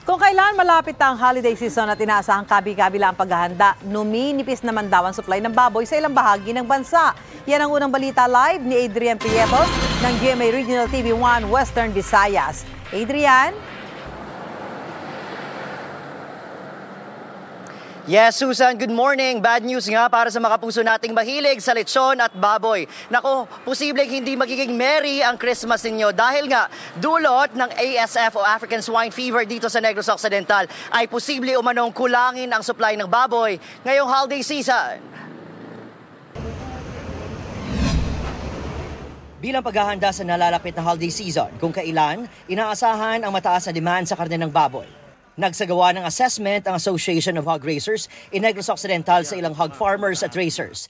Kung kailan malapit ang holiday season at inaasahang kabi-kabila ang paghahanda, numinipis naman daw ang supply ng baboy sa ilang bahagi ng bansa. Yan ang unang balita live ni Adrian Prieto ng GMA Regional TV 1 Western Visayas. Adrian? Yes, Susan, good morning. Bad news nga para sa mga kapuso nating mahilig sa lechon at baboy. Nako, posibleng hindi magiging merry ang Christmas ninyo dahil nga dulot ng ASF o African Swine Fever dito sa Negros Occidental ay posible umanong kulangin ang supply ng baboy ngayong holiday season. Bilang paghahanda sa nalalapit na holiday season, kung kailan inaasahan ang mataas na demand sa karne ng baboy. Nagsagawa ng assessment ang Association of Hog Raisers in Negros Occidental sa ilang hog farmers at racers.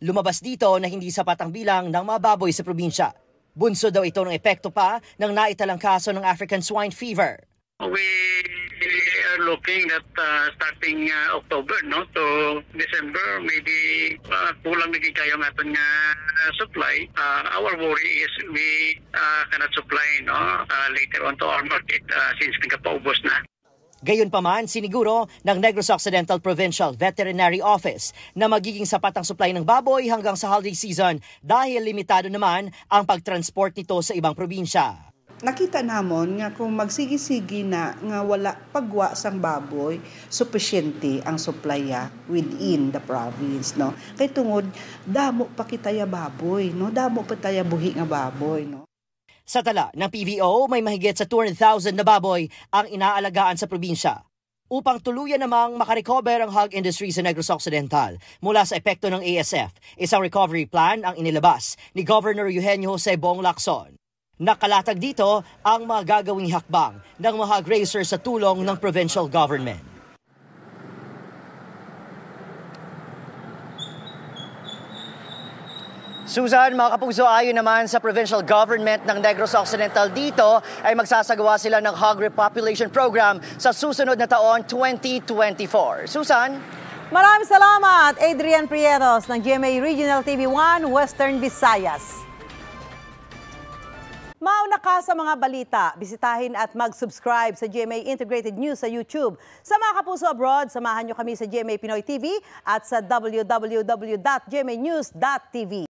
Lumabas dito na hindi sapat ang bilang ng mga baboy sa probinsya. Bunso daw ito ng epekto pa ng naitalang kaso ng African Swine Fever. We are looking at starting October to December, maybe kulang na kayo ng ating supply. Our worry is we cannot supply later on to our market since nagpaubos na. Gayunpaman, siniguro ng Negros Occidental Provincial Veterinary Office na magiging sapat ang supply ng baboy hanggang sa holiday season dahil limitado naman ang pagtransport nito sa ibang probinsya. Nakita namon nga kung magsigi-sigi na nga wala pagwa sang baboy, sufficiente ang supply within the province, no. Kay tungod damo pa kitaya baboy, no. Damo pa taya buhi nga baboy, no. Sa tala ng PVO, may mahigit sa 200,000 na baboy ang inaalagaan sa probinsya. Upang tuluyan namang makarecover ang hog industry sa Negros Occidental mula sa epekto ng ASF, isang recovery plan ang inilabas ni Governor Eugenio Jose Bong Lacson. Nakalatag dito ang mga gagawing hakbang ng mga hog raisers sa tulong ng provincial government. Susan, mga kapuso, ayon naman sa provincial government ng Negros Occidental dito ay magsasagawa sila ng hog repopulation program sa susunod na taon 2024. Susan? Maraming salamat, Adrian Prietos ng GMA Regional TV 1 Western Visayas. Mauna ka sa mga balita, bisitahin at mag-subscribe sa GMA Integrated News sa YouTube. Sa mga kapuso abroad, samahan nyo kami sa GMA Pinoy TV at sa www.gmanews.tv.